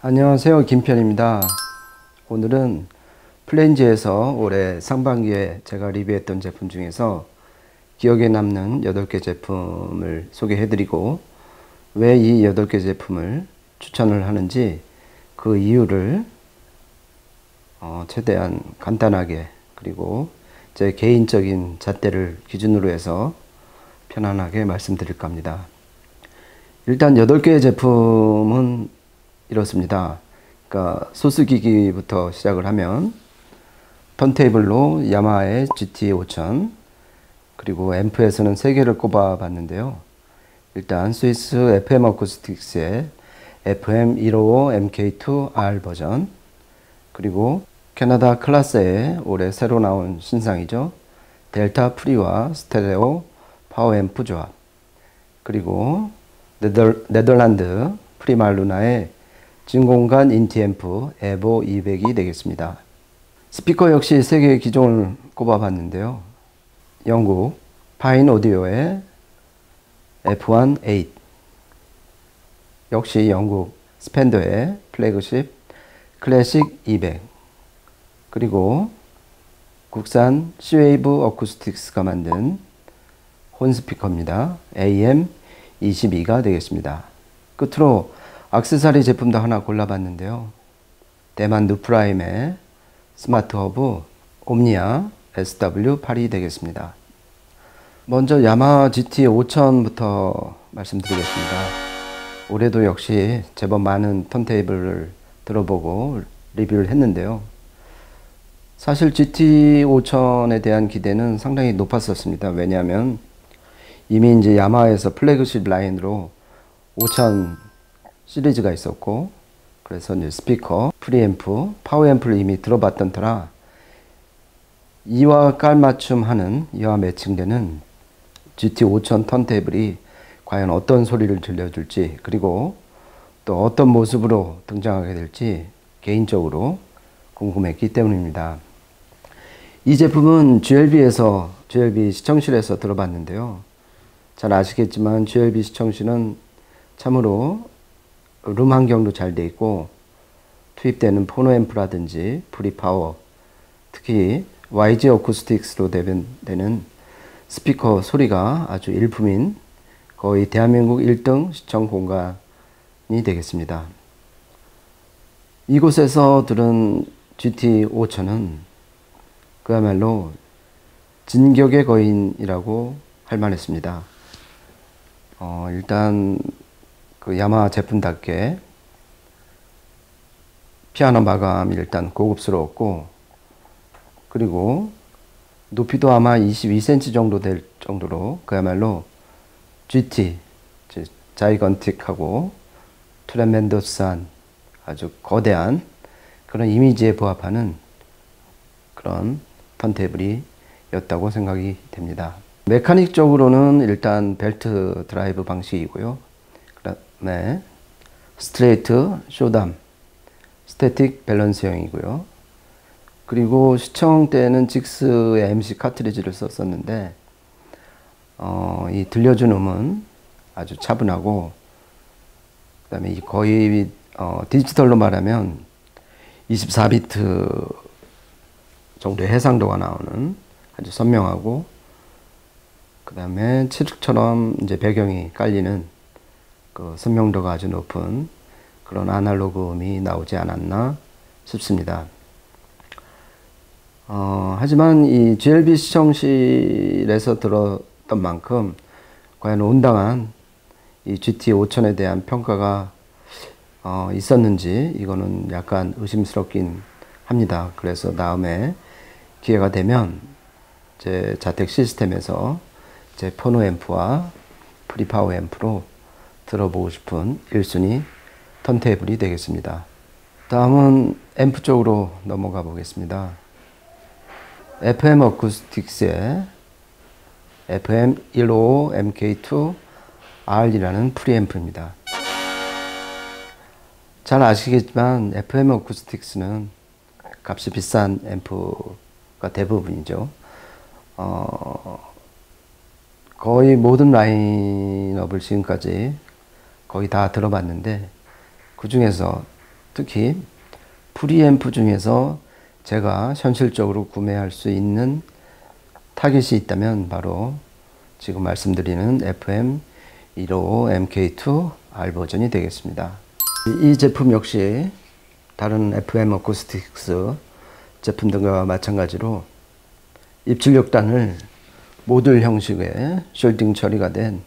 안녕하세요, 김편입니다. 오늘은 플랜지에서 올해 상반기에 제가 리뷰했던 제품 중에서 기억에 남는 8개 제품을 소개해드리고 왜 이 8개 제품을 추천을 하는지 그 이유를 최대한 간단하게, 그리고 제 개인적인 잣대를 기준으로 해서 편안하게 말씀드릴까 합니다. 일단 8개의 제품은 이렇습니다. 그러니까 소스기기부터 시작을 하면 턴테이블로 야마하의 GT5000, 그리고 앰프에서는 3개를 꼽아 봤는데요. 일단 스위스 FM 어쿠스틱스의 FM155 MK2R 버전, 그리고 캐나다 클라스의 올해 새로 나온 신상이죠. 델타 프리와 스테레오 파워 앰프 조합, 그리고 네덜란드 프리말루나의 진공관 인티앰프 에보 200이 되겠습니다. 스피커 역시 3개의 기종을 꼽아봤는데요. 영국 파인 오디오의 F1-8, 역시 영국 스펜더의 플래그십 클래식 200, 그리고 국산 C웨이브 어쿠스틱스가 만든 혼 스피커입니다. AM22가 되겠습니다. 끝으로 액세서리 제품도 하나 골라봤는데요. 대만 누프라임의 스마트 허브 옴니아 SW8이 되겠습니다. 먼저 야마하 GT5000부터 말씀드리겠습니다. 올해도 역시 제법 많은 턴테이블을 들어보고 리뷰를 했는데요. 사실 GT5000에 대한 기대는 상당히 높았었습니다. 왜냐하면 이미 이제 야마하에서 플래그십 라인으로 5000 시리즈가 있었고, 그래서 이제 스피커, 프리앰프, 파워앰프를 이미 들어봤던 터라 이와 깔맞춤하는, 이와 매칭되는 GT5000 턴테이블이 과연 어떤 소리를 들려줄지, 그리고 또 어떤 모습으로 등장하게 될지 개인적으로 궁금했기 때문입니다. 이 제품은 GLB 시청실에서 들어봤는데요. 잘 아시겠지만 GLB 시청실은 참으로 룸 환경도 잘 돼 있고, 투입되는 포노앰프라든지 프리파워, 특히 YG 어쿠스틱스로 대변되는 스피커 소리가 아주 일품인 거의 대한민국 1등 시청 공간이 되겠습니다. 이곳에서 들은 GT5000은 그야말로 진격의 거인이라고 할 만했습니다. 일단 그 야마하 제품답게 피아노 마감이 일단 고급스러웠고, 그리고 높이도 아마 22cm 정도 될 정도로 그야말로 GT, 자이건틱하고 트레멘더스한 아주 거대한 그런 이미지에 부합하는 그런 턴테이블이었다고 생각이 됩니다. 메카닉적으로는 일단 벨트 드라이브 방식이고요. 네, 스트레이트 쇼담 스태틱 밸런스형이고요. 그리고 시청 때는 직스의 MC 카트리지를 썼었는데 이 들려준 음은 아주 차분하고, 그 다음에 거의 디지털로 말하면 24비트 정도의 해상도가 나오는 아주 선명하고, 그 다음에 칠흑처럼 이제 배경이 깔리는 그 선명도가 아주 높은 그런 아날로그 음이 나오지 않았나 싶습니다. 하지만 이 GLB 시청실에서 들었던 만큼 과연 온당한 이 GT5000에 대한 평가가 있었는지 이거는 약간 의심스럽긴 합니다. 그래서 다음에 기회가 되면 제 자택 시스템에서 제 포노 앰프와 프리파워 앰프로 들어보고 싶은 1순위 턴테이블이 되겠습니다. 다음은 앰프 쪽으로 넘어가 보겠습니다. FM 어쿠스틱스의 FM155 MK2R이라는 프리앰프입니다. 잘 아시겠지만 FM 어쿠스틱스는 값이 비싼 앰프가 대부분이죠. 거의 모든 라인업을 지금까지 거의 다 들어봤는데, 그 중에서 특히 프리앰프 중에서 제가 현실적으로 구매할 수 있는 타깃이 있다면 바로 지금 말씀드리는 FM155 MK2 R 버전이 되겠습니다. 이 제품 역시 다른 FM 어쿠스틱스 제품들과 마찬가지로 입출력단을 모듈 형식의 숄딩 처리가 된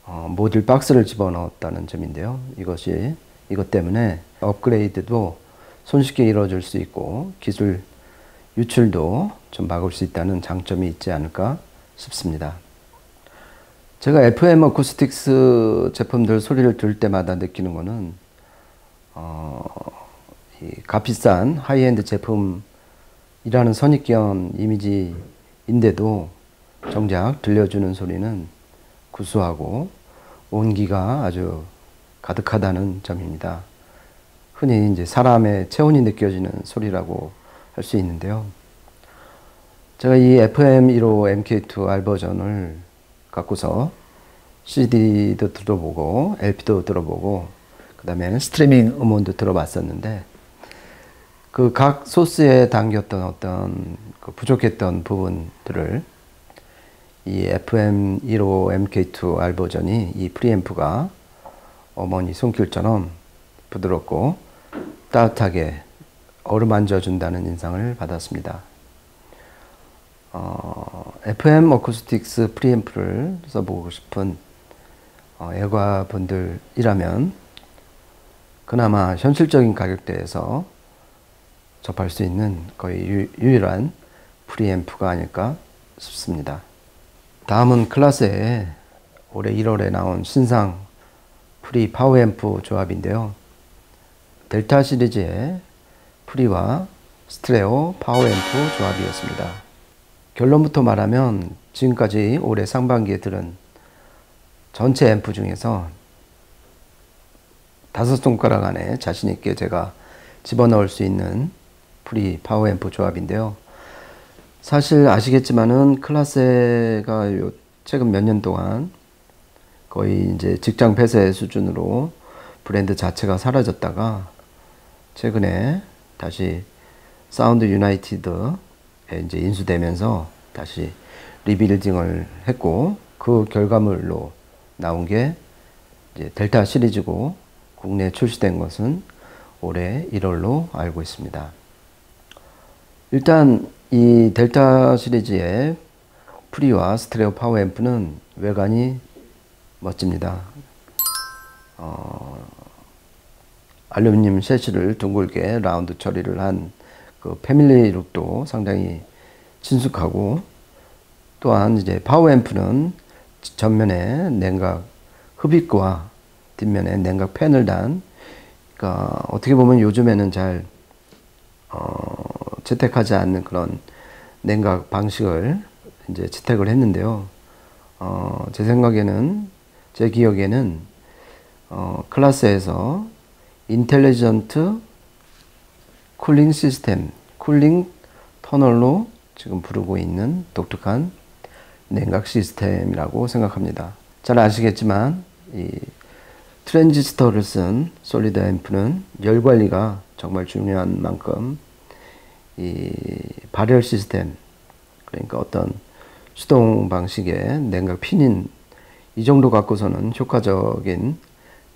모듈 박스를 집어넣었다는 점인데요. 이것 때문에 업그레이드도 손쉽게 이루어질 수 있고 기술 유출도 좀 막을 수 있다는 장점이 있지 않을까 싶습니다. 제가 FM 어쿠스틱스 제품들 소리를 들을 때마다 느끼는 거는 이 값비싼 하이엔드 제품이라는 선입견 이미지인데도 정작 들려주는 소리는 구수하고 온기가 아주 가득하다는 점입니다. 흔히 이제 사람의 체온이 느껴지는 소리라고 할 수 있는데요. 제가 이 FM155 MK2 R 버전을 갖고서 CD도 들어보고 LP도 들어보고 그 다음에 스트리밍 음원도 들어봤었는데 그 각 소스에 담겼던 어떤 그 부족했던 부분들을 이 FM155 MK2 R 버전이 이 프리앰프가 어머니 손길처럼 부드럽고 따뜻하게 어루만져 준다는 인상을 받았습니다. FM 어쿠스틱스 프리앰프를 써보고 싶은 애과분들이라면 그나마 현실적인 가격대에서 접할 수 있는 거의 유일한 프리앰프가 아닐까 싶습니다. 다음은 클라스의 올해 1월에 나온 신상 프리 파워앰프 조합인데요. 델타 시리즈의 프리와 스트레오 파워앰프 조합이었습니다. 결론부터 말하면 지금까지 올해 상반기에 들은 전체 앰프 중에서 5손가락 안에 자신있게 제가 집어넣을 수 있는 프리 파워앰프 조합인데요. 사실 아시겠지만은 클라세가 최근 몇 년 동안 거의 이제 직장 폐쇄 수준으로 브랜드 자체가 사라졌다가 최근에 다시 사운드 유나이티드에 이제 인수되면서 다시 리빌딩을 했고 그 결과물로 나온 게 이제 델타 시리즈고 국내에 출시된 것은 올해 1월로 알고 있습니다. 일단 이 델타 시리즈의 프리와 스테레오 파워 앰프는 외관이 멋집니다. 알루미늄 셰시를 둥글게 라운드 처리를 한 그 패밀리 룩도 상당히 친숙하고 또한 이제 파워 앰프는 전면에 냉각 흡입구와 뒷면에 냉각 팬을 단 그러니까 어떻게 보면 요즘에는 잘 채택하지 않는 그런 냉각 방식을 이제 채택을 했는데요. 제 생각에는 제 기억에는 클라스에서 인텔리전트 쿨링 시스템, 쿨링 터널로 지금 부르고 있는 독특한 냉각 시스템이라고 생각합니다. 잘 아시겠지만 이 트랜지스터를 쓴 솔리드 앰프는 열 관리가 정말 중요한 만큼 이 발열 시스템, 그러니까 어떤 수동 방식의 냉각 핀인 이 정도 갖고서는 효과적인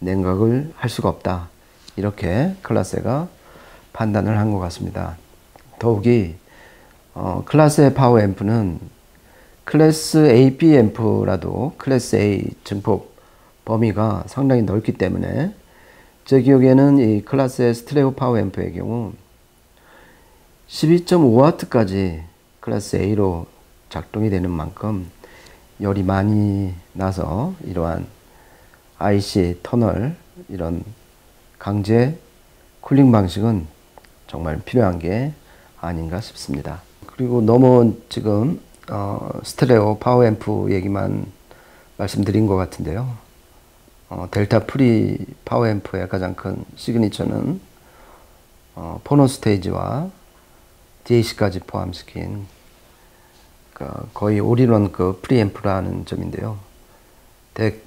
냉각을 할 수가 없다. 이렇게 클라세가 판단을 한 것 같습니다. 더욱이 클라스의 파워 앰프는 클래스 AB 앰프라도 클래스 A 증폭 범위가 상당히 넓기 때문에 제 기억에는 이 클라스의 스테레오 파워 앰프의 경우 12.5W까지 클래스 A로 작동이 되는 만큼 열이 많이 나서 이러한 IC 터널 이런 강제 쿨링 방식은 정말 필요한 게 아닌가 싶습니다. 그리고 너무 지금 스테레오 파워 앰프 얘기만 말씀드린 것 같은데요. 델타 프리 파워 앰프의 가장 큰 시그니처는 포너 스테이지와 DAC까지 포함시킨 거의 올인원 프리앰프라는 점인데요. 덱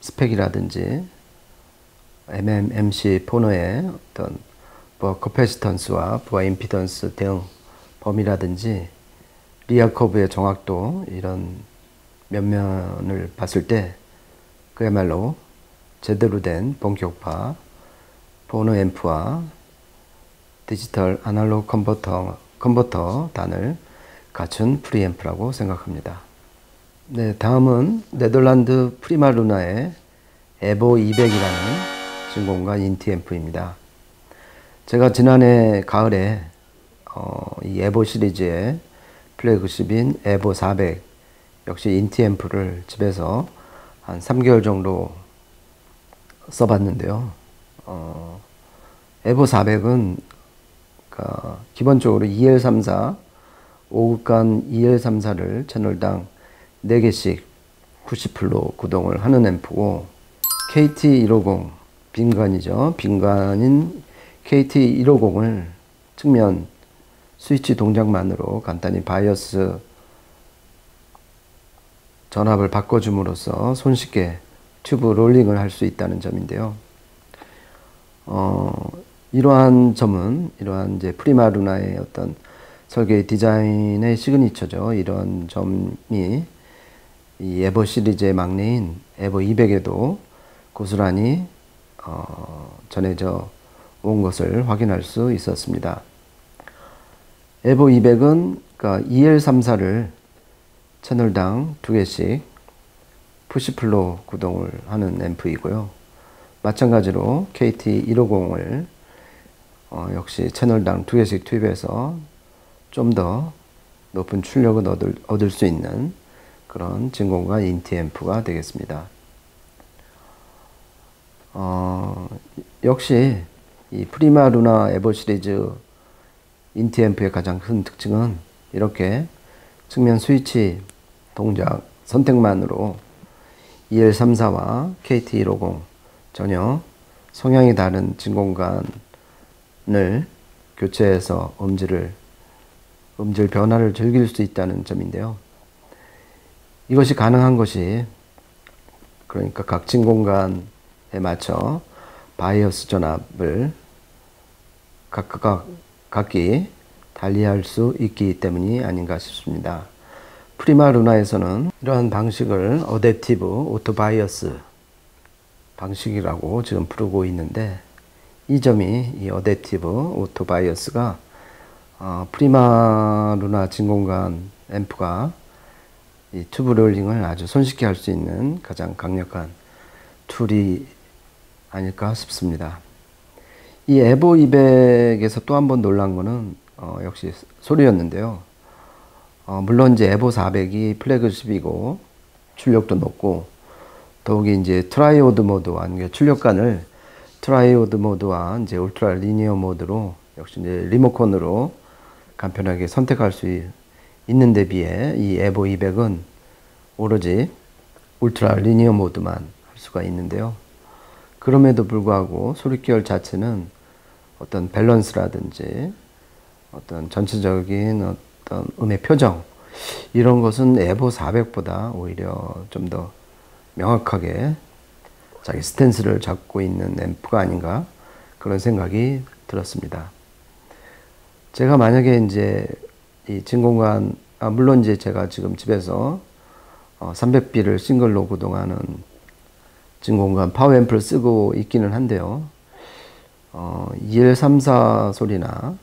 스펙이라든지 MMMC 포너의 어떤 부하 커패시턴스와 부하 임피던스 등 범위라든지 리얼 커브의 정확도, 이런 면면을 봤을 때 그야말로 제대로 된 본격파 포너 앰프와 디지털 아날로그 컨버터 단을 갖춘 프리앰프라고 생각합니다. 네, 다음은 네덜란드 프리마루나의 에보 200이라는 진공관 인티 앰프입니다. 제가 지난해 가을에 이 에보 시리즈의 플래그십인 에보 400 역시 인티 앰프를 집에서 한 3개월 정도 써봤는데요. 에보 400은 기본적으로 EL34 5극간 EL34를 채널당 4개씩 90풀로 구동을 하는 앰프고, KT150 빈관이죠. 빈관인 KT150을 측면 스위치 동작만으로 간단히 바이어스 전압을 바꿔줌으로써 손쉽게 튜브 롤링을 할 수 있다는 점인데요. 이러한 점은 이러한 이제 프리마루나의 어떤 설계 디자인의 시그니처죠. 이런 점이 이 에버 시리즈의 막내인 에버 200에도 고스란히 전해져 온 것을 확인할 수 있었습니다. 에버 200은 그러니까 EL34를 채널당 2개씩 푸시플로 구동을 하는 앰프이고요. 마찬가지로 KT150을 역시 채널당 2개씩 투입해서 좀 더 높은 출력을 얻을 수 있는 그런 진공관 인티 앰프가 되겠습니다. 역시 이 프리마루나 에버 시리즈 인티 앰프의 가장 큰 특징은 이렇게 측면 스위치 동작 선택만으로 EL34와 KT150 전혀 성향이 다른 진공관을 교체해서 음질 변화를 즐길 수 있다는 점인데요. 이것이 가능한 것이 그러니까 각 진공관에 맞춰 바이어스 전압을 각기 달리할 수 있기 때문이 아닌가 싶습니다. 프리마루나에서는 이러한 방식을 어댑티브 오토 바이어스 방식이라고 지금 부르고 있는데, 이 점이 이 어댑티브 오토 바이어스가 프리마루나 진공관 앰프가 이 튜브 롤링을 아주 손쉽게 할 수 있는 가장 강력한 툴이 아닐까 싶습니다. 이 에보 200에서 또 한 번 놀란 거는 역시 소리였는데요. 물론 이제 에보 400이 플래그십이고 출력도 높고, 더욱이 이제 트라이오드 모드와 출력관을 트라이오드 모드와 이제 울트라 리니어 모드로 역시 이제 리모컨으로 간편하게 선택할 수 있는 데 비해 이 에보 200은 오로지 울트라 리니어 모드만 할 수가 있는데요. 그럼에도 불구하고 소리 계열 자체는 어떤 밸런스라든지 어떤 전체적인 어떤 음의 표정, 이런 것은 에보 400보다 오히려 좀 더 명확하게 자기 스탠스를 잡고 있는 앰프가 아닌가, 그런 생각이 들었습니다. 제가 만약에 이제 이 진공관, 물론 이제 제가 지금 집에서 300B를 싱글로 구동하는 진공관 파워앰프를 쓰고 있기는 한데요. EL34 소리나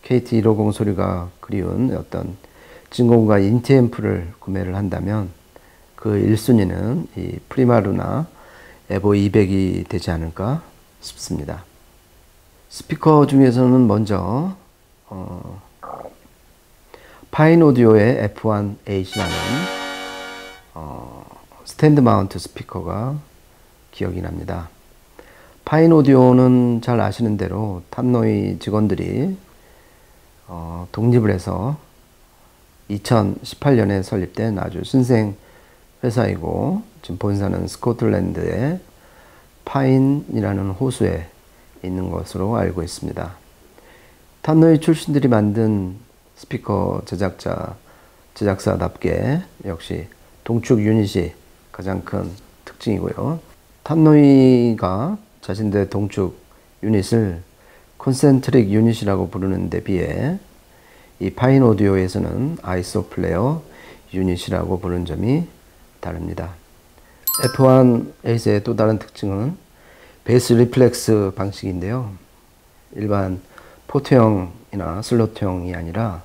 KT150 소리가 그리운 어떤 진공관 인티 앰프를 구매를 한다면 그 1순위는 이 프리마루나 에보 200이 되지 않을까 싶습니다. 스피커 중에서는 먼저 파인 오디오의 F1-8이라는 스탠드 마운트 스피커가 기억이 납니다. 파인 오디오는 잘 아시는 대로 탑노이 직원들이 독립을 해서 2018년에 설립된 아주 신생 회사이고, 지금 본사는 스코틀랜드의 파인이라는 호수에 있는 것으로 알고 있습니다. 탑노이 출신들이 만든 스피커 제작사답게 역시 동축 유닛이 가장 큰 특징이고요. 탑노이가 자신들의 동축 유닛을 콘센트릭 유닛이라고 부르는 데 비해 이 파인 오디오에서는 아이소플레어 유닛이라고 부르는 점이 다릅니다. F1에이스의 또 다른 특징은 베이스 리플렉스 방식인데요. 일반 포트형이나 슬로트형이 아니라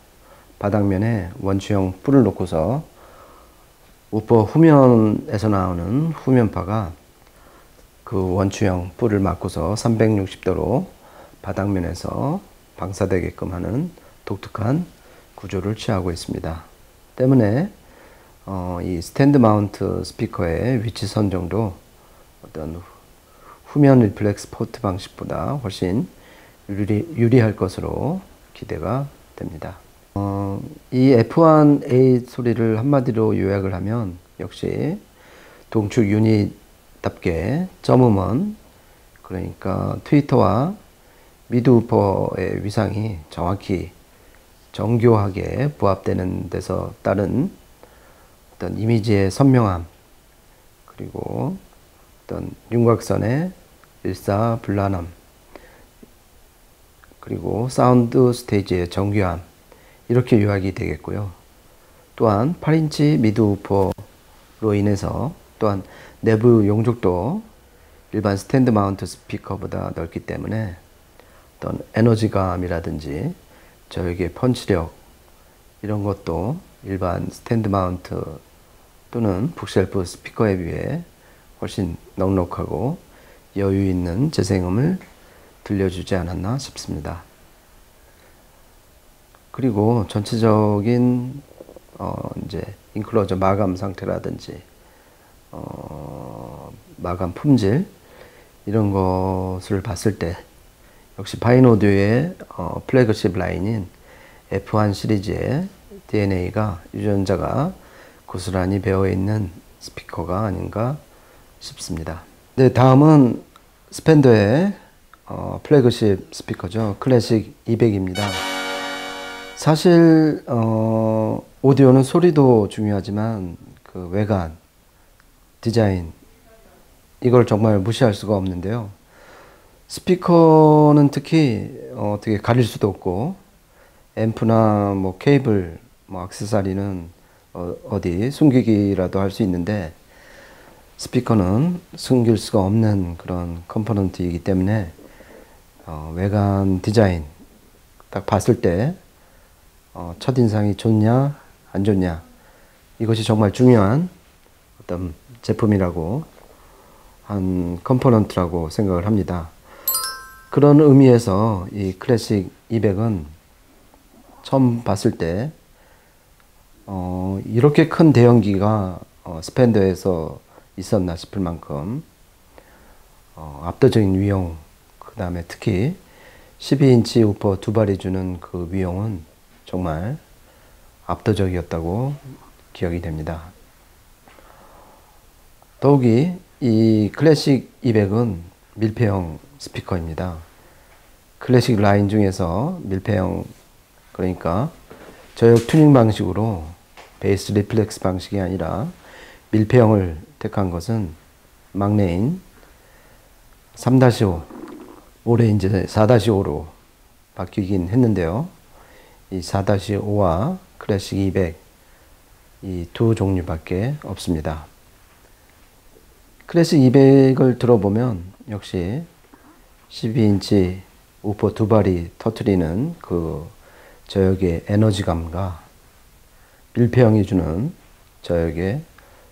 바닥면에 원추형 뿔을 놓고서 우퍼 후면에서 나오는 후면파가 그 원추형 뿔을 맞고서 360도로 바닥면에서 방사되게끔 하는 독특한 구조를 취하고 있습니다. 때문에 이 스탠드 마운트 스피커의 위치 선정도 어떤 후면 리플렉스 포트 방식보다 훨씬 유리할 것으로 기대가 됩니다. 이 F1A 소리를 한마디로 요약을 하면 역시 동축 유닛답게 점음원, 그러니까 트위터와 미드우퍼의 위상이 정확히 정교하게 부합되는 데서 따른 어떤 이미지의 선명함, 그리고 어떤 윤곽선의 일사불란함, 그리고 사운드 스테이지의 정교함, 이렇게 요약이 되겠고요. 또한 8인치 미드우퍼로 인해서 또한 내부 용적도 일반 스탠드 마운트 스피커보다 넓기 때문에 어떤 에너지감이라든지 저에게 펀치력, 이런 것도 일반 스탠드 마운트 또는 북쉘프 스피커에 비해 훨씬 넉넉하고 여유 있는 재생음을 들려주지 않았나 싶습니다. 그리고 전체적인 이제 인클로저 마감 상태라든지 마감 품질, 이런 것을 봤을 때 역시 파인 오디오의 플래그십 라인인 F1 시리즈의 DNA가 유전자가 고스란히 배어있는 스피커가 아닌가 싶습니다. 네, 다음은 스펜더의 플래그십 스피커죠. 클래식 200입니다. 사실 오디오는 소리도 중요하지만 그 외관, 디자인, 이걸 정말 무시할 수가 없는데요. 스피커는 특히 어떻게 가릴 수도 없고, 앰프나 뭐 케이블, 뭐 액세서리는 어디 숨기기라도 할 수 있는데, 스피커는 숨길 수가 없는 그런 컴포넌트이기 때문에 외관 디자인 딱 봤을 때 첫인상이 좋냐 안 좋냐, 이것이 정말 중요한 어떤 제품이라고 한 컴포넌트라고 생각을 합니다. 그런 의미에서 이 클래식 200은 처음 봤을 때 이렇게 큰 대형기가 스펜더에서 있었나 싶을 만큼 압도적인 위용, 그 다음에 특히 12인치 우퍼 두 발이 주는 그 위용은 정말 압도적이었다고 기억이 됩니다. 더욱이 이 클래식 200은 밀폐형 스피커입니다. 클래식 라인 중에서 밀폐형, 그러니까 저역 튜닝 방식으로 베이스 리플렉스 방식이 아니라 밀폐형을 택한 것은 막내인 3-5, 올해 이제 4-5로 바뀌긴 했는데요. 이 4-5와 클래식 200, 이 두 종류밖에 없습니다. 클래식 200을 들어보면 역시 12인치 우퍼 두 발이 터트리는 그 저역의 에너지감과 밀폐형이 주는 저역의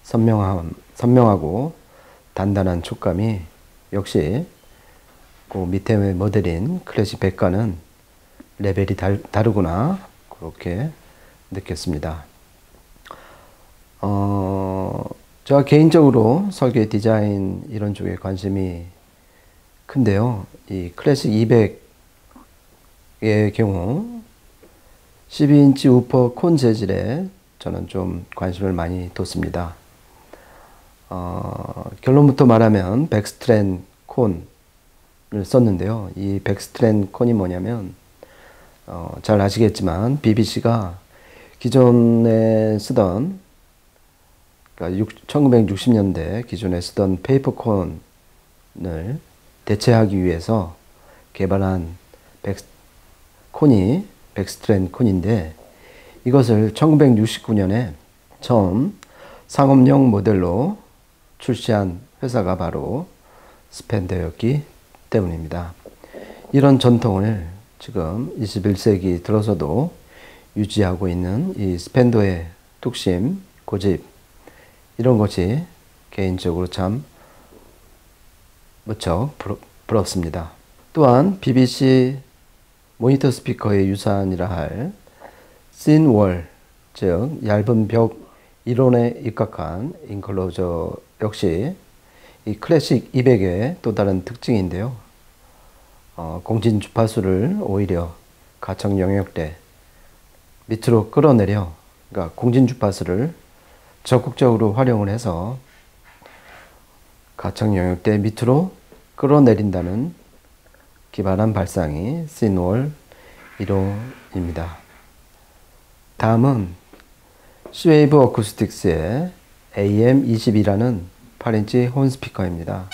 선명하고 단단한 촉감이 역시 그 밑에 모델인 클래식 100과는 레벨이 다르구나, 그렇게 느꼈습니다. 제가 개인적으로 설계 디자인 이런 쪽에 관심이 큰데요. 이 클래식 200의 경우 12인치 우퍼 콘 재질에 저는 좀 관심을 많이 뒀습니다. 결론부터 말하면 백스트랜 콘을 썼는데요. 이 백스트랜 콘이 뭐냐면 잘 아시겠지만 BBC가 기존에 쓰던, 그러니까 1960년대 기존에 쓰던 페이퍼 콘을 대체하기 위해서 개발한 콘이 백스트랜드 콘인데, 이것을 1969년에 처음 상업용 모델로 출시한 회사가 바로 스펜더였기 때문입니다. 이런 전통을 지금 21세기 들어서도 유지하고 있는 이 스펜더의 뚝심, 고집, 이런 것이 개인적으로 참 무척 부럽습니다. 또한 BBC 모니터 스피커의 유산이라 할 씬월, 즉 얇은 벽 이론에 입각한 인클로저 역시 이 클래식 200의 또 다른 특징인데요. 공진 주파수를 오히려 가청 영역대 밑으로 끌어내려, 그러니까 공진 주파수를 적극적으로 활용을 해서 가청 영역대 밑으로 끌어내린다는 기발한 발상이 씬월 1호입니다. 다음은 Cwave Acoustics의 AM22라는 8인치 혼 스피커입니다.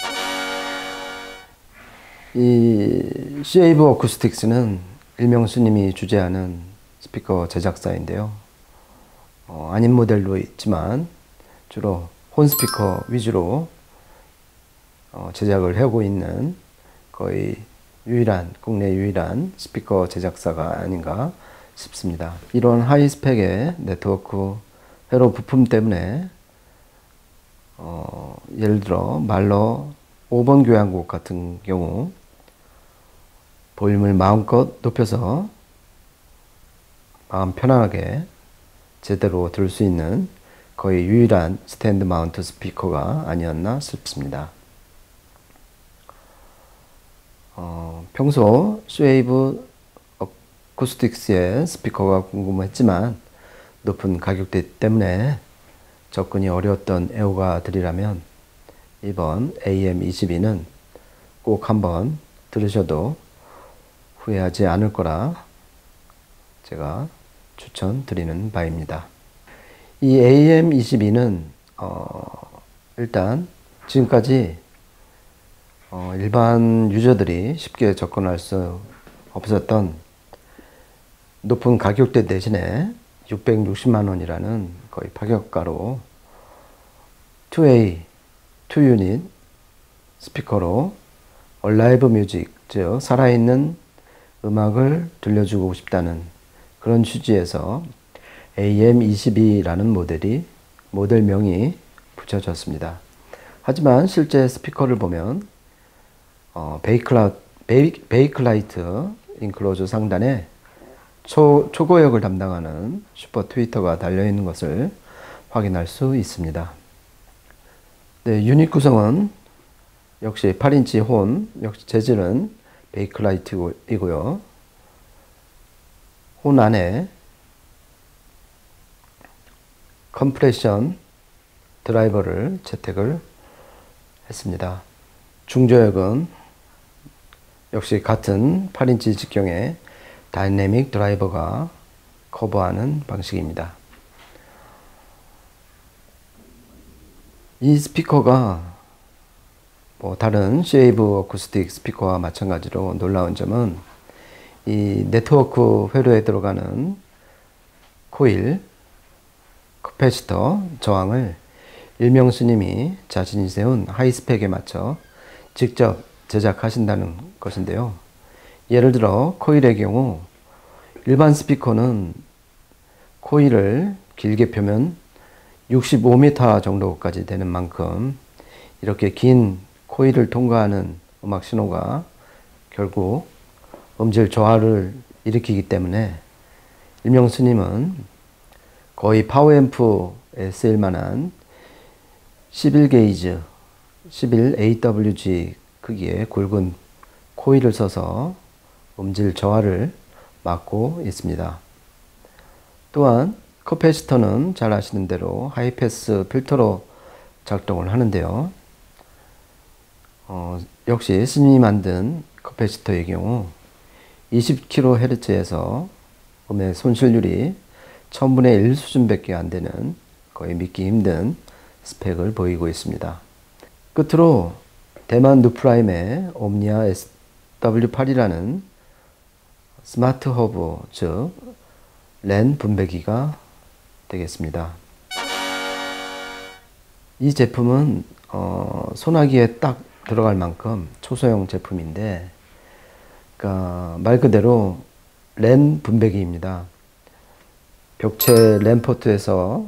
이 Cwave Acoustics는 일명스님이 주재하는 스피커 제작사인데요. 아닌 모델도 있지만 주로 혼 스피커 위주로 제작을 하고 있는 거의 국내 유일한 스피커 제작사가 아닌가 싶습니다. 이런 하이 스펙의 네트워크 회로 부품 때문에 예를 들어 말러 5번 교향곡 같은 경우 볼륨을 마음껏 높여서 마음 편안하게 제대로 들을 수 있는 거의 유일한 스탠드 마운트 스피커가 아니었나 싶습니다. 평소 Cwave Acoustics의 스피커가 궁금했지만 높은 가격대 때문에 접근이 어려웠던 애호가들이라면 이번 AM22는 꼭 한번 들으셔도 후회하지 않을 거라 제가 추천드리는 바입니다. 이 AM22는 일단 지금까지 일반 유저들이 쉽게 접근할 수 없었던 높은 가격대 대신에 660만 원이라는 거의 파격가로 2A, 2유닛 스피커로 얼라이브 뮤직, 즉 살아있는 음악을 들려주고 싶다는 그런 취지에서 AM22라는 모델명이 붙여졌습니다. 하지만 실제 스피커를 보면 베이클라이트 인클로저 상단에 초고역을 담당하는 슈퍼 트위터가 달려있는 것을 확인할 수 있습니다. 네, 유닛 구성은 역시 8인치 혼, 역시 재질은 베이클라이트이고요. 혼 안에 컴프레션 드라이버를 채택을 했습니다. 중저역은 역시 같은 8인치 직경의 다이내믹 드라이버가 커버하는 방식입니다. 이 스피커가 다른 Cwave 어쿠스틱 스피커와 마찬가지로 놀라운 점은 이 네트워크 회로에 들어가는 코일, 커패시터 저항을 일명스님이 자신이 세운 하이스펙에 맞춰 직접 제작하신다는 것인데요. 예를 들어 코일의 경우 일반 스피커는 코일을 길게 펴면 65m 정도까지 되는 만큼 이렇게 긴 코일을 통과하는 음악 신호가 결국 음질 저하를 일으키기 때문에 일명스님은 거의 파워앰프에 쓰일 만한 11게이지, 11AWG 크기의 굵은 코일을 써서 음질 저하를 막고 있습니다. 또한 커패시터는 잘 아시는 대로 하이패스 필터로 작동을 하는데요. 역시 스님이 만든 커패시터의 경우 20kHz에서 음의 손실률이 1000분의 1 수준밖에 안 되는 거의 믿기 힘든 스펙을 보이고 있습니다. 끝으로 대만 누프라임의 옴니아 SW8이라는 스마트 허브, 즉 랜 분배기가 되겠습니다. 이 제품은 소나기에 딱 들어갈 만큼 초소형 제품인데, 그러니까 말 그대로 랜 분배기입니다. 벽체 랜 포트에서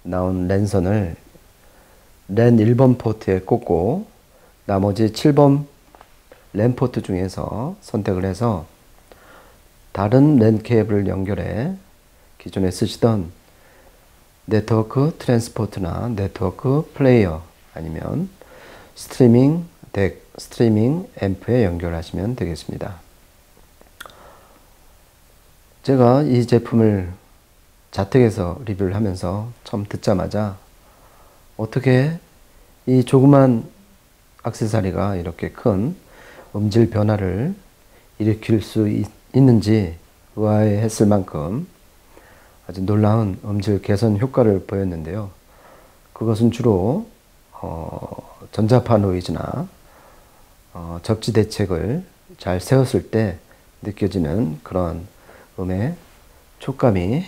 나온 랜선을 랜 1번 포트에 꽂고 나머지 7번 랜 포트 중에서 선택을 해서 다른 랜 케이블을 연결해 기존에 쓰시던 네트워크 트랜스포트나 네트워크 플레이어 아니면 스트리밍 덱, 스트리밍 앰프에 연결하시면 되겠습니다. 제가 이 제품을 자택에서 리뷰를 하면서 처음 듣자마자 어떻게 이 조그만 액세서리가 이렇게 큰 음질 변화를 일으킬 수 있는지 의아해했을 만큼 아주 놀라운 음질 개선 효과를 보였는데요. 그것은 주로 전자파 노이즈나 적지 대책을 잘 세웠을 때 느껴지는 그런 음의 촉감이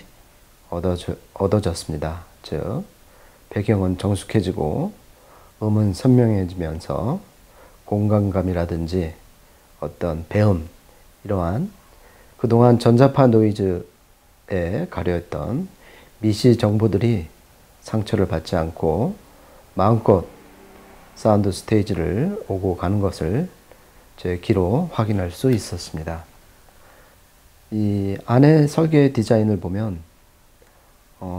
얻어졌습니다. 즉 배경은 정숙해지고 음은 선명해지면서 공간감이라든지 어떤 배음, 이러한 그동안 전자파 노이즈에 가려있던 미시 정보들이 상처를 받지 않고 마음껏 사운드 스테이지를 오고 가는 것을 제 귀로 확인할 수 있었습니다. 이 안에 설계 디자인을 보면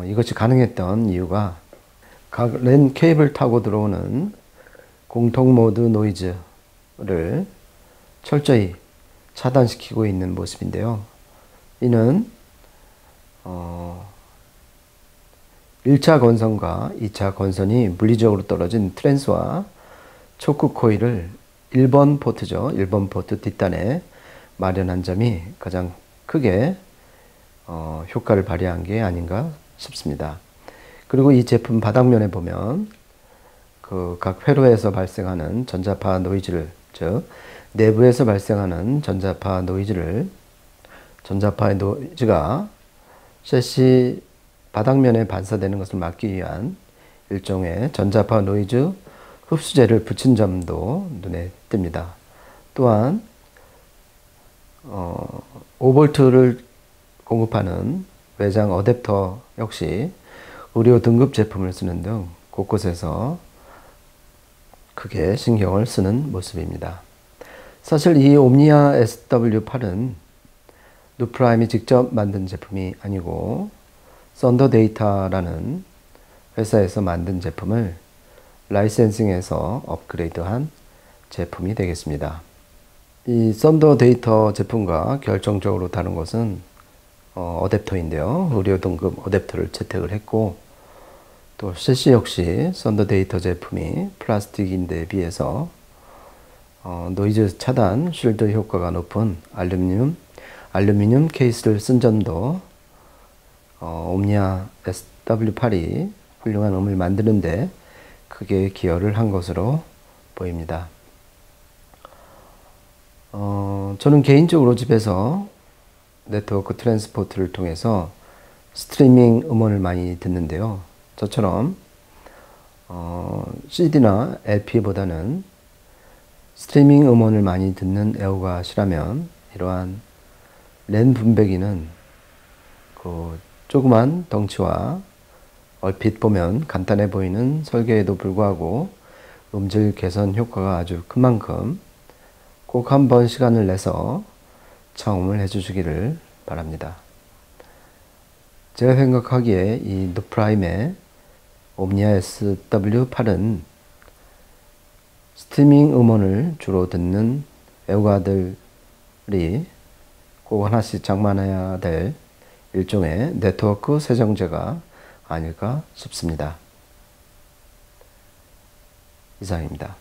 이것이 가능했던 이유가 각 랜 케이블 타고 들어오는 공통 모드 노이즈를 철저히 차단시키고 있는 모습인데요. 이는 1차 건선과 2차 건선이 물리적으로 떨어진 트랜스와 초크 코일을 1번 포트죠. 1번 포트 뒷단에 마련한 점이 가장 크게 효과를 발휘한 게 아닌가 싶습니다. 그리고 이 제품 바닥면에 보면 그 각 회로에서 발생하는 전자파 노이즈를, 즉 내부에서 발생하는 전자파의 노이즈가 셰시 바닥면에 반사되는 것을 막기 위한 일종의 전자파 노이즈 흡수제를 붙인 점도 눈에 띕니다. 또한 5V를 공급하는 외장 어댑터 역시 의료 등급 제품을 쓰는 등 곳곳에서 크게 신경을 쓰는 모습입니다. 사실 이 옴니아 SW8은 누프라임이 직접 만든 제품이 아니고 썬더데이터라는 회사에서 만든 제품을 라이센싱해서 업그레이드한 제품이 되겠습니다. 이 썬더데이터 제품과 결정적으로 다른 것은 어댑터인데요. 의료 등급 어댑터를 채택을 했고, 또 셰시 역시 썬더데이터 제품이 플라스틱인데 비해서 노이즈 차단 쉴드 효과가 높은 알루미늄 케이스를 쓴 점도 옴니아 SW8이 훌륭한 음을 만드는데 크게 기여를 한 것으로 보입니다. 저는 개인적으로 집에서 네트워크 트랜스포트를 통해서 스트리밍 음원을 많이 듣는데요. 저처럼 CD나 LP보다는 스트리밍 음원을 많이 듣는 애호가시라면 이러한 랜 분배기는 그 조그만 덩치와 얼핏 보면 간단해 보이는 설계에도 불구하고 음질 개선 효과가 아주 큰 만큼 꼭 한번 시간을 내서 청음을 해주시기를 바랍니다. 제가 생각하기에 이 누프라임의 옴니아 SW8은 스트리밍 음원을 주로 듣는 애호가들이 꼭 하나씩 장만해야 될 일종의 네트워크 세정제가 아닐까 싶습니다. 이상입니다.